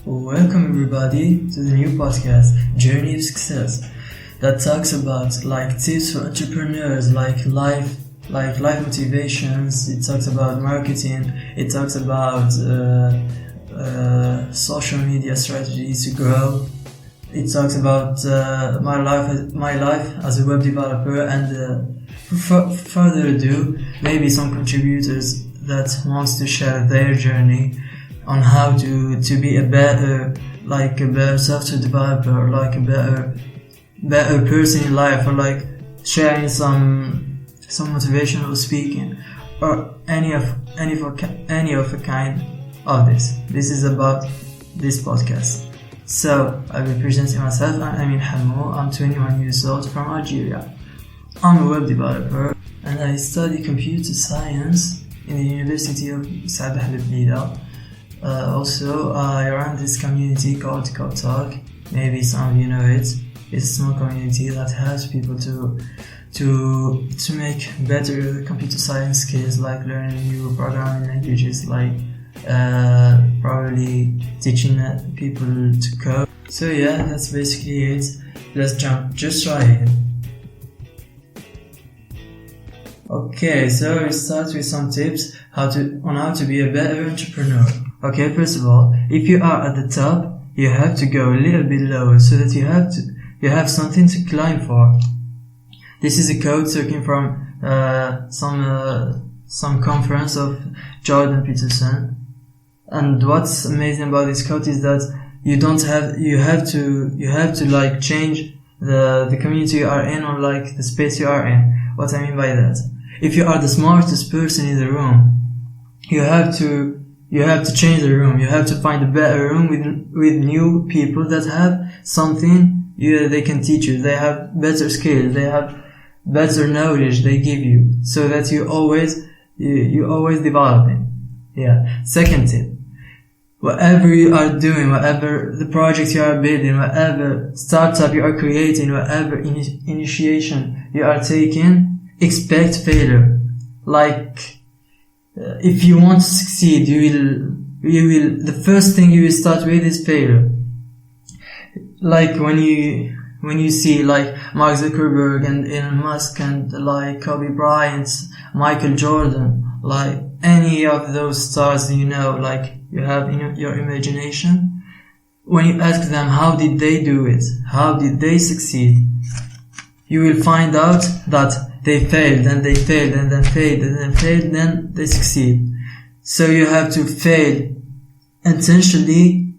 Welcome everybody to the new podcast, Journey of Success, that talks about tips for entrepreneurs, life motivations. It talks about marketing. It talks about social media strategies to grow. It talks about my life as a web developer, and further ado, maybe some contributors that wants to share their journey on how to be a better software developer, or better person in life, or sharing some motivational speaking, or any of a kind of this. This is about this podcast. So I will present myself. I'm Amin Hamou. I'm 21 years old from Algeria. I'm a web developer and I study computer science in the Unicity Marketing AIDA. Also, I run this community called Code Talk. Maybe some of you know it. It's a small community that helps people to make better computer science skills, like learning new programming languages, probably teaching people to code. So yeah, that's basically it. Let's jump just right in. Okay, so we start with some tips on how to be a better entrepreneur. Okay, first of all, if you are at the top, you have to go a little bit lower so that you have something to climb for. This is a quote taken from some conference of Jordan Peterson. And what's amazing about this quote is that you have to change the community you are in, or the space you are in. What I mean by that, if you are the smartest person in the room, you have to change the room. You have to find a better room with new people that have something they can teach you. They have better skills. They have better knowledge they give you, so that you always developing. Yeah. Second tip. Whatever you are doing, whatever the project you are building, whatever startup you are creating, whatever initiation you are taking, expect failure. If you want to succeed, the first thing you will start with is failure. When you see Mark Zuckerberg and Elon Musk and Kobe Bryant, Michael Jordan, any of those stars, you have in your imagination, when you ask them how did they do it, how did they succeed, you will find out that they failed, and they failed, and then failed, and then failed, and then they succeed. So you have to fail intentionally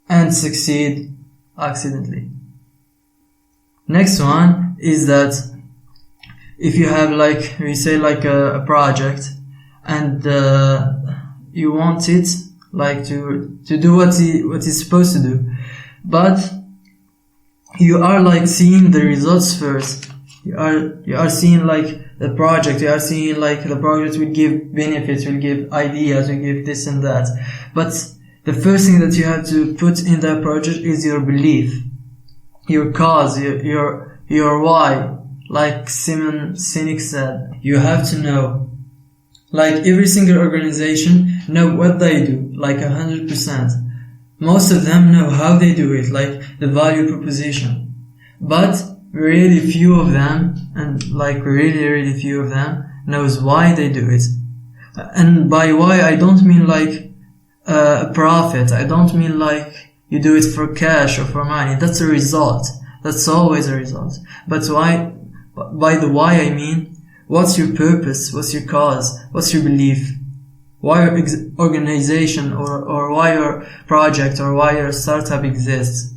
and succeed accidentally. Next one is that if you have a project, and you want it to do what it's supposed to do, but you are seeing the results first. You are seeing the project. You are seeing the project will give benefits, will give ideas, will give this and that. But the first thing that you have to put in that project is your belief, your cause, your why. Like Simon Sinek said, you have to know. Every single organization know what they do, 100%. Most of them know how they do it, the value proposition. But really few of them, and really few of them knows why they do it. And by why, I don't mean a profit. I don't mean you do it for cash or for money. That's a result. That's always a result. But why? By the why, I mean, what's your purpose? What's your cause? What's your belief? Why your organization or why your project or why your startup exists?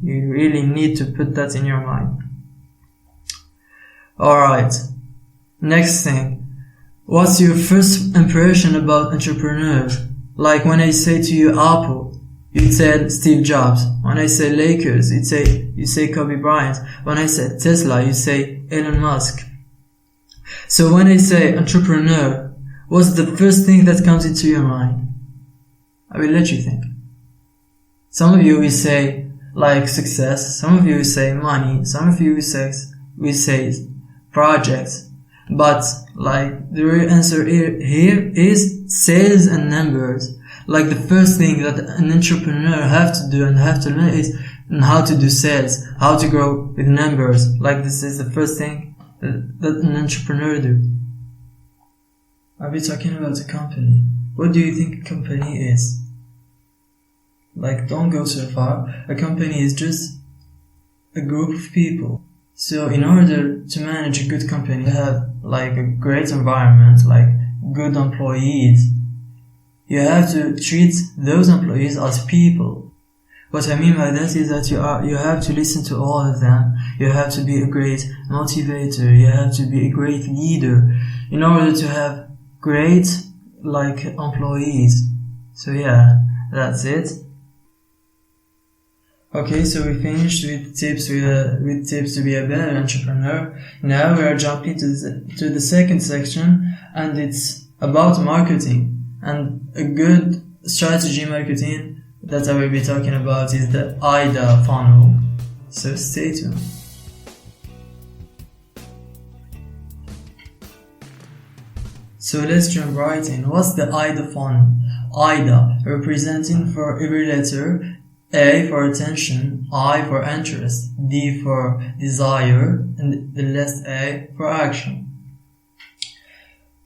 You really need to put that in your mind. Alright. Next thing. What's your first impression about entrepreneurs? When I say to you Apple, you say Steve Jobs. When I say Lakers, you say Kobe Bryant. When I say Tesla, you say Elon Musk. So when I say entrepreneur, what's the first thing that comes into your mind? I will let you think. Some of you will say success. Some of you will say money. Some of you will say projects. But the real answer here is sales and numbers. like the first thing that an entrepreneur have to do and have to learn is how to do sales, how to grow with numbers. Like this is the first thing that an entrepreneur do. Are we talking about a company? What do you think a company is? Like, don't go so far. A company is just a group of people. So in order to manage a good company, you have like a great environment, like good employees. You have to treat those employees as people. What I mean by that is that you have to listen to all of them. You have to be a great motivator. You have to be a great leader in order to have great like employees. So yeah, that's it. Okay, so we finished with tips to be a better entrepreneur. Now we are jumping to the second section, and it's about marketing. And a good strategy marketing that I will be talking about is the AIDA funnel. So stay tuned. So let's jump right in. What's the AIDA funnel? AIDA, representing for every letter: A for attention, I for interest, D for desire, and the last A for action.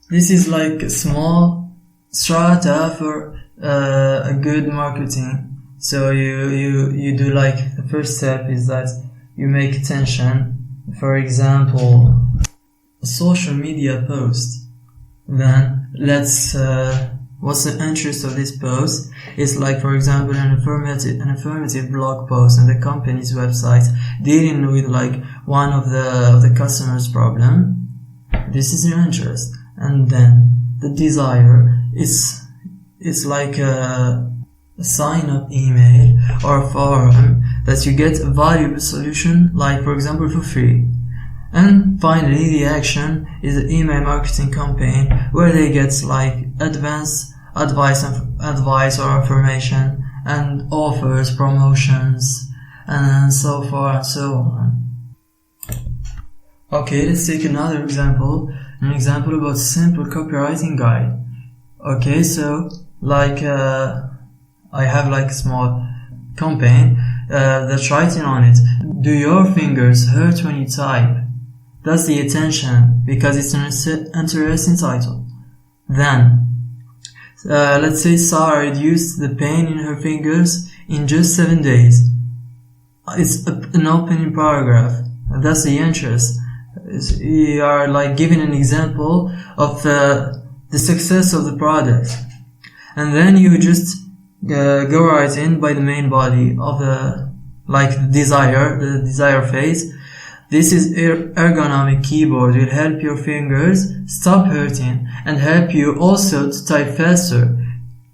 This is like a small strata for a good marketing. So you do like, the first step is that you make attention. For example, a social media post. Then let's what's the interest of this post? It's like, for example, an informative blog post on the company's website dealing with like one of the customer's problem. This is your interest. And then the desire is like a sign up email or a forum that you get a valuable solution, like for example for free. And finally, the action is an email marketing campaign where they get like advanced advice or information and offers, promotions, and so forth and so on. Okay, let's take another example. An example about simple copywriting guide. Okay, so like I have like a small campaign that's writing on it: do your fingers hurt when you type? That's the attention, because it's an interesting title. Then, let's say Sarah reduced the pain in her fingers in just 7 days. It's an opening paragraph. That's the interest. You are like giving an example of the success of the product. And then you just go right in by the main body of the desire phase. This is ergonomic keyboard will help your fingers stop hurting and help you also to type faster.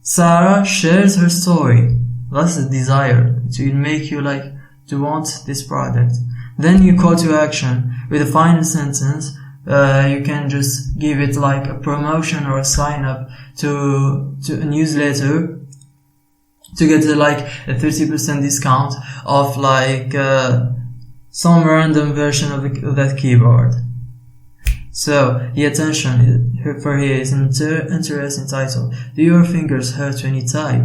Sarah shares her story. That's the desire. It will make you like to want this product. Then you call to action with a final sentence. You can just give it like a promotion or a sign up to a newsletter to get like a 30% discount of like some random version of that keyboard. So the attention for here is an interesting title. Do your fingers hurt when you type?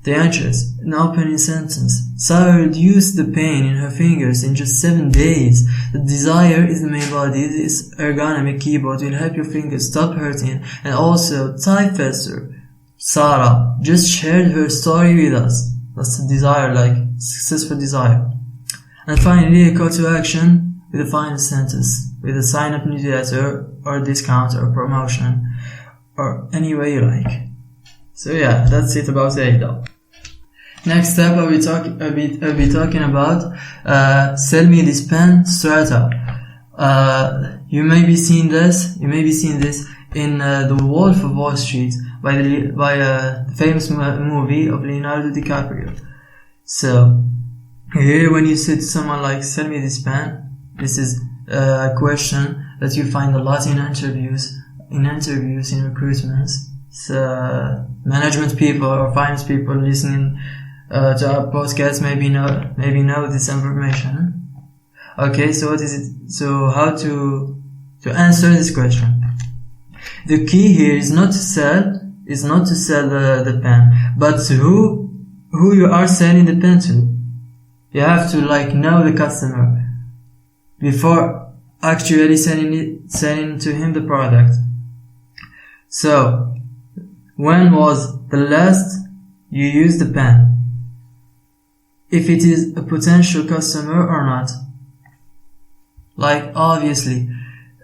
The interest, an opening sentence. Sarah reduced the pain in her fingers in just 7 days. The desire is the main body. This ergonomic keyboard will help your fingers stop hurting and also type faster. Sarah just shared her story with us. That's the desire, like successful desire. And finally, a call to action with a final sentence, with a sign up newsletter or a discount or promotion or any way you like. So yeah, that's it about AIDA. Next step, I'll be talking about Sell Me This Pen Strata. You may be seeing this in The Wolf of Wall Street by the famous movie of Leonardo DiCaprio. So here, when you say to someone like, sell me this pen, this is a question that you find a lot in interviews, in recruitments. So management people or finance people listening to our podcast maybe know this information. Okay, so what is it? So how to answer this question? The key here is not to sell, is not to sell the pen, but who you are selling the pen to. You have to like know the customer before actually selling to him the product. So, when was the last you used the pen? If it is a potential customer or not. Like obviously,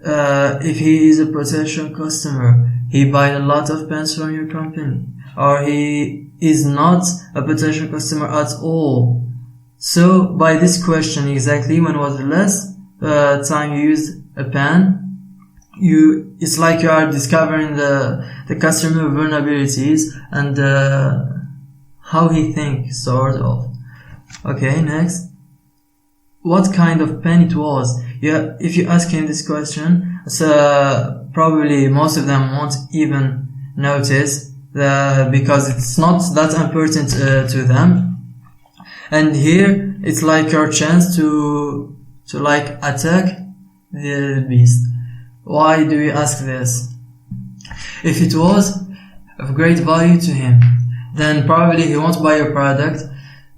if he is a potential customer, he buys a lot of pens from your company, or he is not a potential customer at all. So by this question exactly, when was the last time you used a pen, it's like you are discovering the customer vulnerabilities and how he thinks, sort of. Okay, next. What kind of pen it was? Yeah, if you ask him this question, so probably most of them won't even notice because it's not that important to them. And here it's like your chance to like attack the beast. Why do you ask this? If it was of great value to him, then probably he won't buy your product.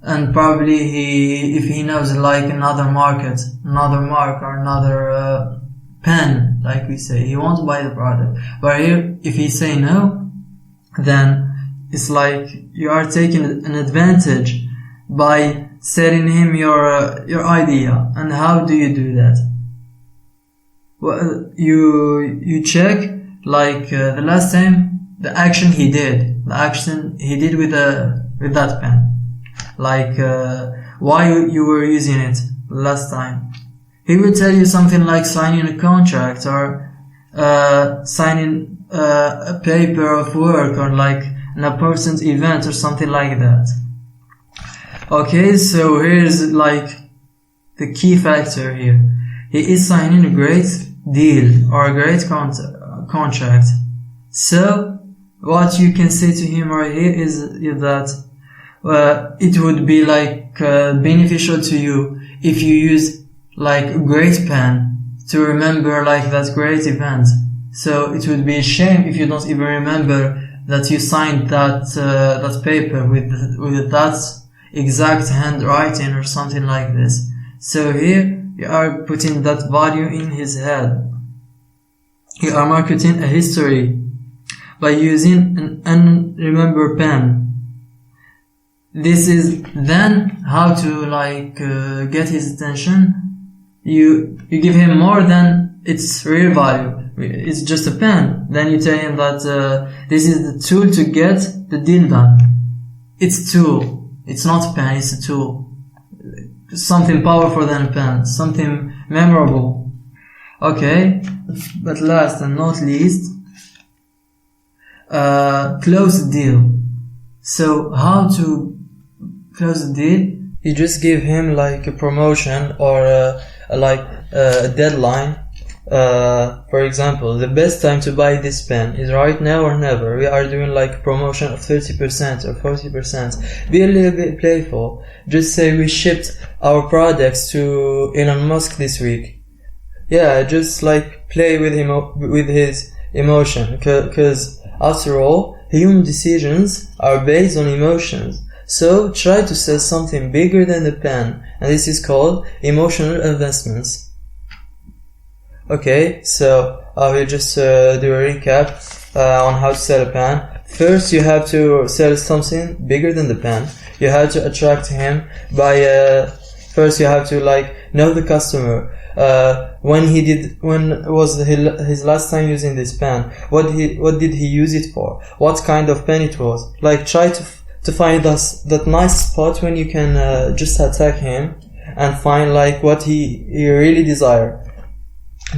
And probably if he knows like another mark or another pen, like we say, he won't buy the product. But here, if he say no, then it's like you are taking an advantage by selling him your idea. And how do you do that? Well, you check like the last time the action he did with that pen. Like why you were using it last time. He will tell you something like signing a contract or signing a paper of work or like an important event or something like that. Okay, so here's like the key factor here. He is signing a great deal or a great contract. So what you can say to him right here is that it would be like beneficial to you if you use like a great pen to remember like that great event. So it would be a shame if you don't even remember that you signed that paper with that exact handwriting or something like this. So here you are putting that value in his head. You are marketing a history by using an unremembered pen. This is then how to like get his attention. You give him more than its real value. It's just a pen. Then you tell him that this is the tool to get the deal done. It's a tool. It's not a pen. It's a tool. Something powerful than a pen. Something memorable. Okay. But last and not least, close the deal. So how to close the deal? You just give him like a promotion or a deadline. For example, the best time to buy this pen is right now or never. We are doing like a promotion of 30% or 40%. Be a little bit playful. Just say we shipped our products to Elon Musk this week. Yeah, just like play with him, with his emotion. Cause after all, human decisions are based on emotions. So try to sell something bigger than the pen, and this is called emotional investments. Okay, so I will just do a recap on how to sell a pen. First, you have to sell something bigger than the pen. You have to attract him by first you have to like know the customer. When was his last time using this pen? What did he use it for? What kind of pen it was? Like try to find that nice spot when you can just attack him and find like what he really desire.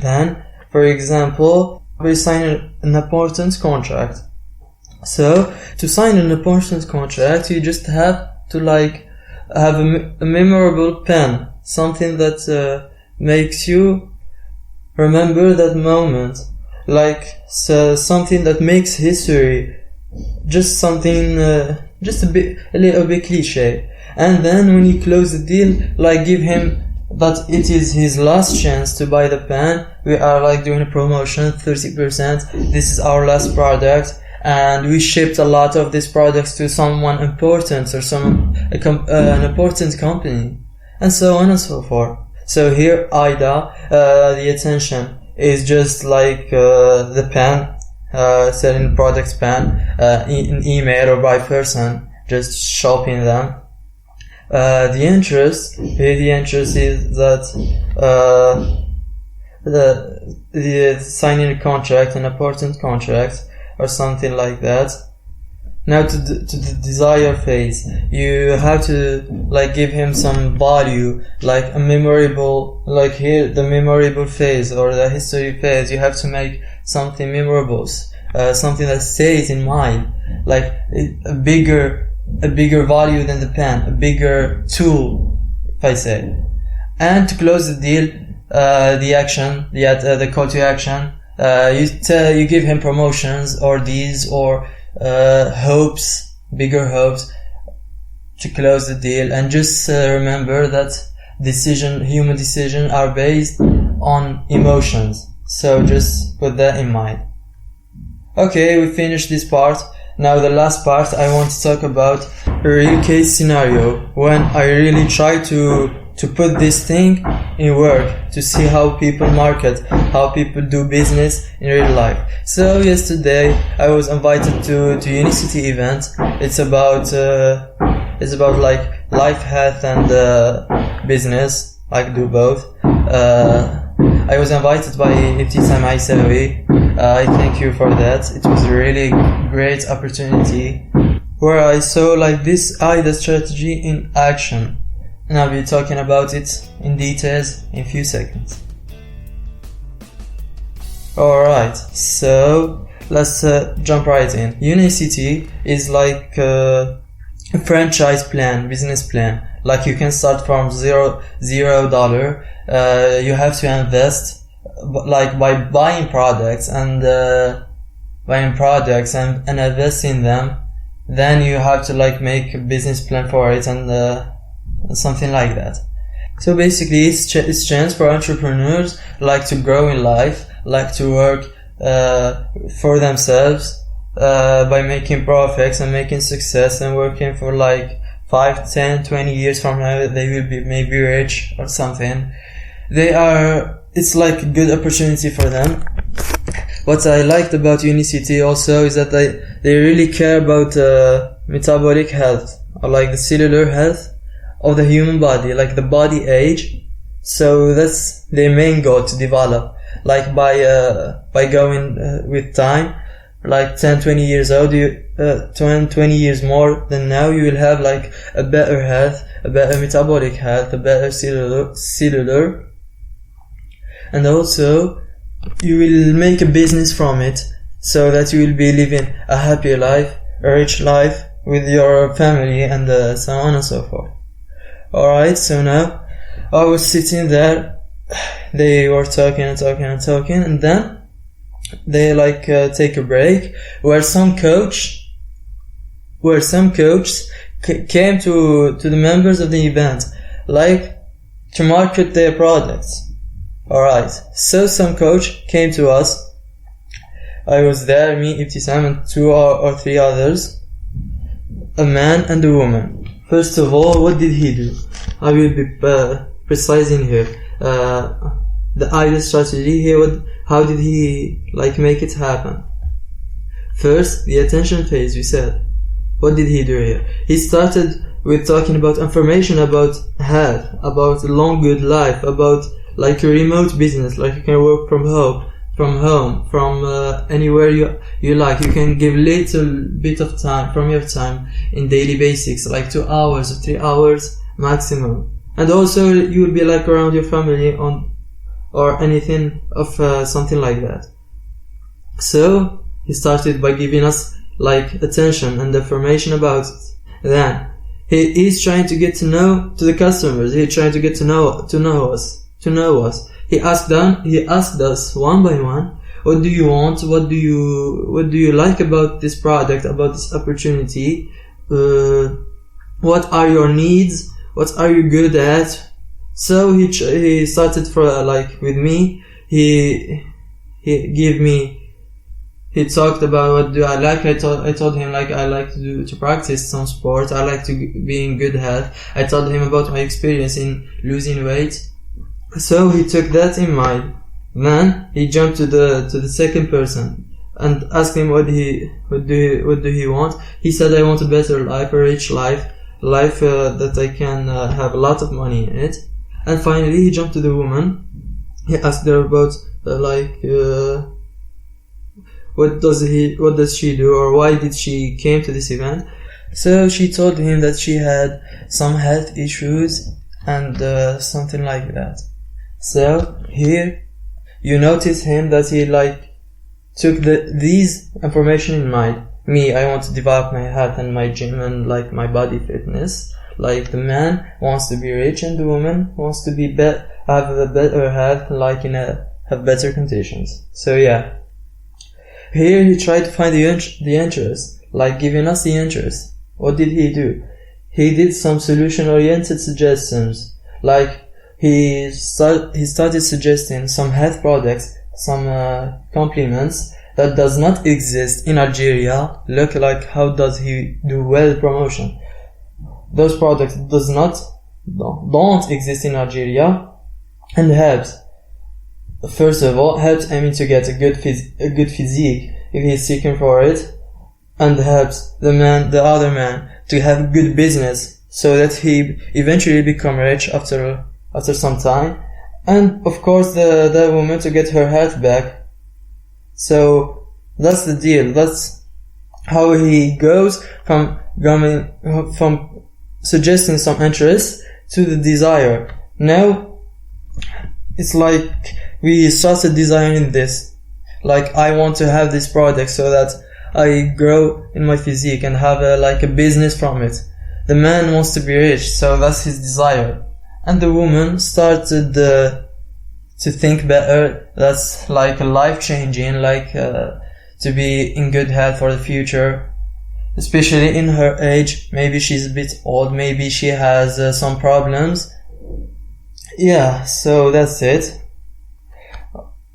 Then, for example, we sign an important contract. So to sign an important contract, you just have to like have a memorable pen, something that makes you remember that moment, like something that makes history. Just something, just a little bit cliche. And then when you close the deal, like give him that it is his last chance to buy the pen. We are like doing a promotion, 30%. This is our last product. and we shipped a lot of these products to someone important or an important company, and so on and so forth. So here AIDA, the attention is just like the pen, selling products pen in email or by person, just shopping them. The interest is that the signing a contract, an important contract or something like that. Now to the desire phase, you have to like give him some value, like a memorable, like here the memorable phase or the history phase. You have to make something memorable, something that stays in mind, like a bigger value than the pen, a bigger tool, if I say. And to close the deal, the action, the call to action, you give him promotions or deals or hopes, bigger hopes to close the deal. And just remember that human decisions are based on emotions. So just put that in mind. Okay, we finished this part. Now the last part, I want to talk about a real case scenario when I really try to put this thing in work, to see how people market, how people do business in real life. So yesterday I was invited to Unicity event. It's about like life, health and business. I do both. I was invited by Ibtissem Aissaoui. I thank you for that. It was a really great opportunity where I saw like this AIDA strategy in action. And I'll be talking about it in details in a few seconds. Alright, so let's jump right in. Unicity is like a franchise plan, business plan. Like you can start from $0. You have to invest like by buying products and invest in them. Then you have to like make a business plan for it and something like that. So basically it's chance for entrepreneurs like to grow in life, like to work for themselves by making profits and making success and working for like 5, 10, 20 years from now. They will be maybe rich or something. It's like a good opportunity for them. What I liked about Unicity also is that they really care about metabolic health, or like the cellular health of the human body, like the body age. So that's their main goal to develop, like by going with time, like 10, 20 years old, 20 years more than now, you will have like a better health, a better metabolic health, a better cellular, and also you will make a business from it, so that you will be living a happy life, a rich life with your family, and so on and so forth. Alright, so now I was sitting there, they were talking, and then they like take a break where some coaches came to the members of the event, like to market their products. Alright, so some coach came to us. I was there, me, Ibtissem, and 2 or 3 others, a man and a woman. First of all, what did he do? I will be precise in here. The AIDA strategy here, how did he like make it happen? First, the attention phase, we said. What did he do here? He started with talking about information about health, about a long good life, about like a remote business, like you can work from home, from anywhere you like. You can give little bit of time from your time in daily basics, like 2 hours or 3 hours maximum. And also you will be like around your family or anything of something like that. So he started by giving us like attention and information about it. Then he's trying to get to know the customers. He's trying to get to know us. He asked us one by one, what do you want? What do you like about this product, about this opportunity? What are your needs? What are you good at? So he started with me. He gave me he talked about what do I like. I told him like I like to practice some sport. I like to be in good health. I told him about my experience in losing weight. So he took that in mind. Then he jumped to the second person and asked him what do he want. He said, I want a better life, a rich life that I can have a lot of money in it. And finally he jumped to the woman. He asked her about what does she do, or why did she came to this event. So she told him that she had some health issues and something like that. So here you notice him that he took these information in mind. Me, I want to develop my health and my gym and my body fitness. The man wants to be rich and the woman wants to be have a better health, have better conditions. So yeah. Here he tried to find the interest, giving us the interest. What did he do? He did some solution-oriented suggestions. He started suggesting some health products, some compliments that does not exist in Algeria. Look how does he do well promotion. Those products don't exist in Algeria, and helps. First of all, helps Amy to get a good physique if he's seeking for it, and helps the other man to have good business so that he eventually become rich after some time, and of course the woman to get her health back. So that's the deal. That's how he goes from suggesting some interest to the desire. Now it's we started designing this. I want to have this product so that I grow in my physique and have a business from it. The man wants to be rich, so that's his desire. And the woman started to think better. That's life-changing, to be in good health for the future, especially in her age. Maybe she's a bit old, maybe she has some problems. Yeah, so that's it.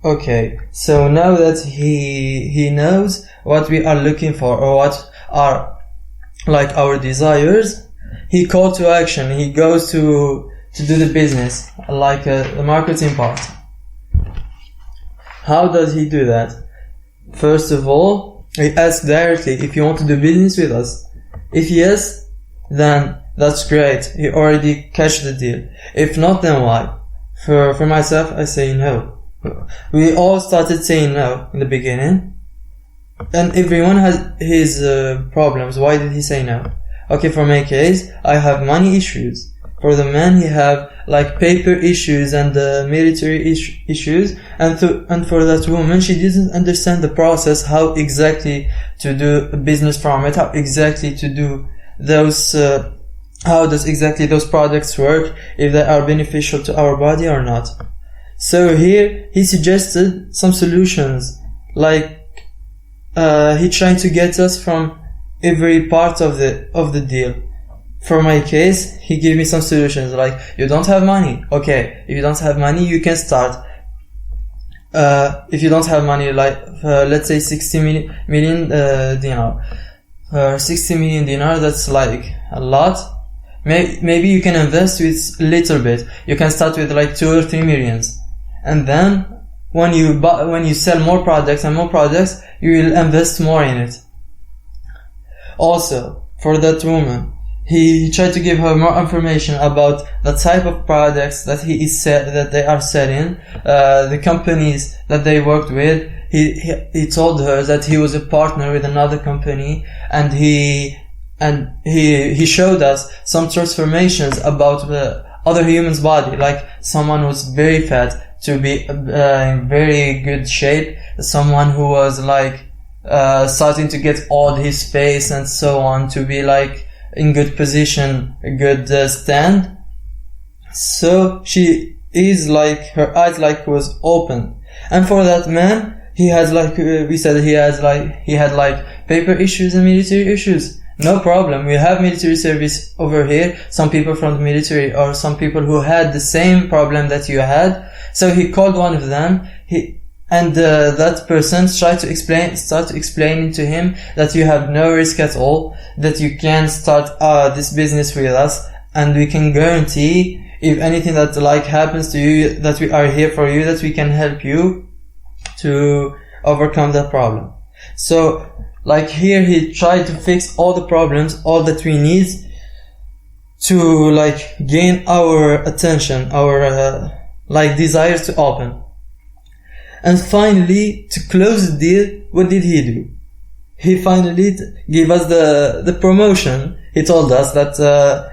Okay, so now that he knows what we are looking for or what are our desires, he calls to action. He goes to do the business, the marketing part. How does he do that? First of all, he asks directly if you want to do business with us. If yes, then that's great. He already catch the deal. If not, then why? For myself, I say no. We all started saying no in the beginning, and everyone has his problems. Why did he say no? Okay, for my case, I have money issues. For the man, he have paper issues and military issues, and for that woman, she didn't understand the process, how exactly to do a business from it, how exactly to do those, how does exactly those products work, if they are beneficial to our body or not. So here he suggested some solutions, he tried to get us from every part of the deal. For my case, he gave me some solutions you don't have money. Okay, if you don't have money, you can start. If you don't have money, let's say 60 million dinar. 60 million dinar, that's a lot. Maybe you can invest with a little bit. You can start with 2 or 3 millions. And then when you sell more products, you will invest more in it. Also, for that woman, he tried to give her more information about the type of products that that they are selling, the companies that they worked with. He told her that he was a partner with another company, and he showed us some transformations about the other human's body, someone was very fat to be in very good shape, someone who was starting to get old, his face and so on, to be in good position, a good stand. So she is her eyes was open. And for that man, he has we said, he had paper issues and military issues. No problem. We have military service over here. Some people from the military, or some people who had the same problem that you had. So he called one of them. And that person start to explain to him that you have no risk at all, that you can start this business with us, and we can guarantee if anything that like happens to you, that we are here for you, that we can help you to overcome that problem. So like here he tried to fix all the problems, all that we need to like gain our attention, our like desire to open. And finally, to close the deal, what did he do? He finally gave us the promotion. He told us that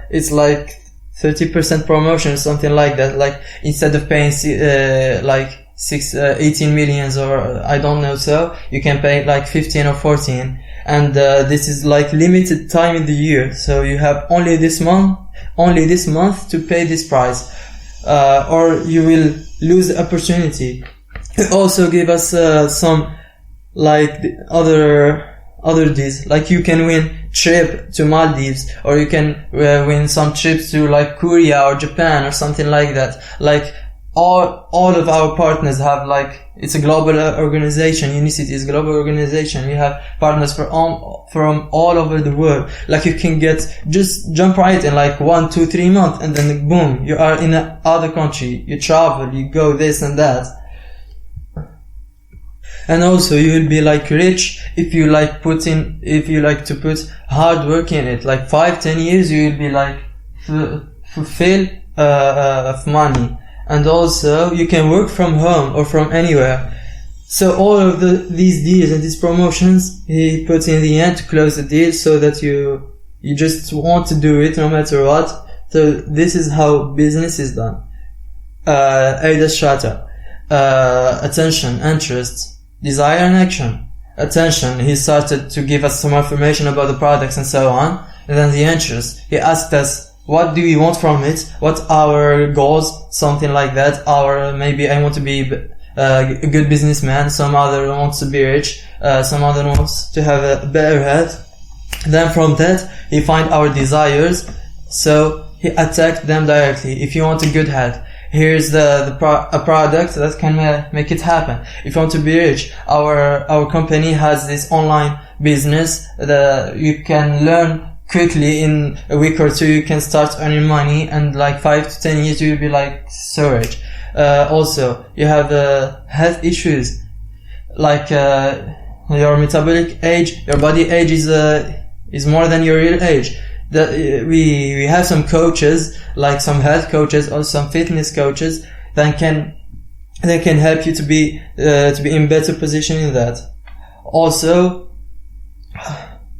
it's like 30% promotion or something like that. Like instead of paying 18 millions or I don't know, so you can pay like 15 or 14. And this is like limited time in the year, so you have only this month to pay this price, or you will lose the opportunity. He also gave us some like the other deals, like you can win trip to Maldives, or you can win some trips to like Korea or Japan or something like that. Like all of our partners have like, it's a global organization. Unicity is a global organization. We have partners from all over the world. Like you can just jump right in like 1, 2, 3 months, and then boom, you are in another country. You travel, you go this and that. And also you will be like rich if you like to put hard work in it. Like 5-10 years you will be like fulfill of money. And also you can work from home or from anywhere. So all of these deals and these promotions he put in the end to close the deal, so that you just want to do it no matter what. So this is how business is done. AIDA strata. Attention, interest, desire and action. Attention, he started to give us some information about the products and so on. And then the interest, he asked us, what do we want from it? What our goals? Something like that. Maybe I want to be a good businessman. Some other wants to be rich. Some other wants to have a better health. Then from that, he find our desires. So he attacked them directly. If you want a good health, here's a product that can make it happen. If you want to be rich, our company has this online business that you can learn quickly. In a week or two you can start earning money, and like 5 to 10 years you will be like so rich. Also you have health issues, like your metabolic age, your body age is more than your real age. We have some coaches, like some health coaches or some fitness coaches that can help you to be in better position in that. Also,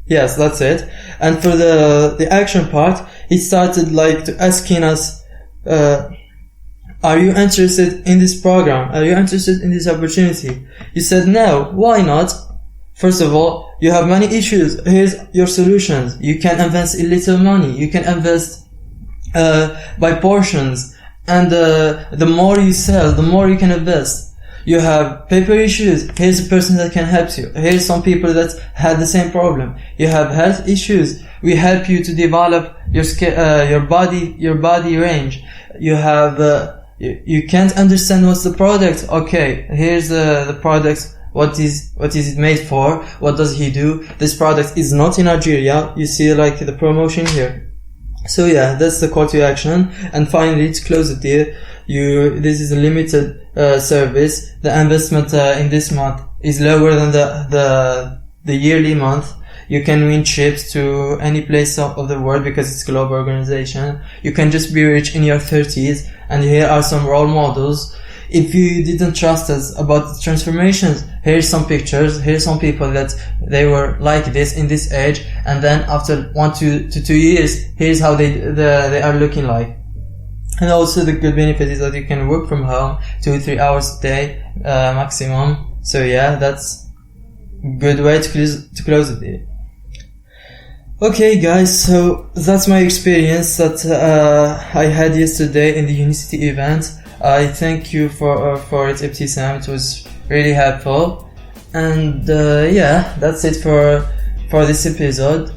yes, that's it. And for the action part, he started like to asking us, are you interested in this program? Are you interested in this opportunity? You said no. Why not? First of all, you have many issues. Here's your solutions. You can invest in little money. You can invest by portions. And the more you sell, the more you can invest. You have paper issues. Here's a person that can help you. Here's some people that had the same problem. You have health issues. We help you to develop your body range. You have you can't understand what's the product. Okay, here's the product. What is it made for? What does he do? This product is not in Algeria. You see like the promotion here. So yeah, that's the call to action. And finally, to close the deal, this is a limited service. The investment in this month is lower than the yearly month. You can win trips to any place of the world because it's a global organization. You can just be rich in your 30s. And here are some role models. If you didn't trust us about the transformations, here's some pictures. Here's some people that they were like this in this age, and then after 1 to 2 years, here's how they are looking like. And also the good benefit is that you can work from home 2-3 hours a day maximum. So yeah, that's a good way to close the deal. Okay guys, so that's my experience that I had yesterday in the Unicity event. I thank you for it, Ibtissem. It was really helpful. And yeah, that's it for this episode.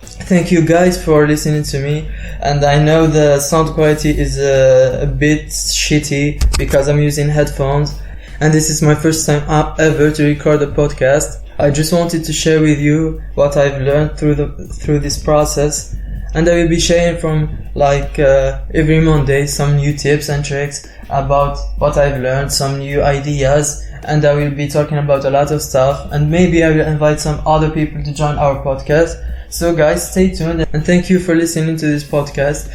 Thank you guys for listening to me. And I know the sound quality is a bit shitty because I'm using headphones. and this is my first time ever to record a podcast. I just wanted to share with you what I've learned through this process, and I will be sharing from every Monday some new tips and tricks about what I've learned, some new ideas, and I will be talking about a lot of stuff, and maybe I will invite some other people to join our podcast. So guys, stay tuned, and thank you for listening to this podcast.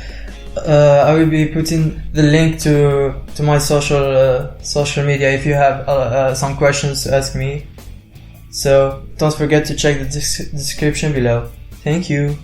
I will be putting the link to my social media if you have some questions to ask me. So don't forget to check the description below. Thank you.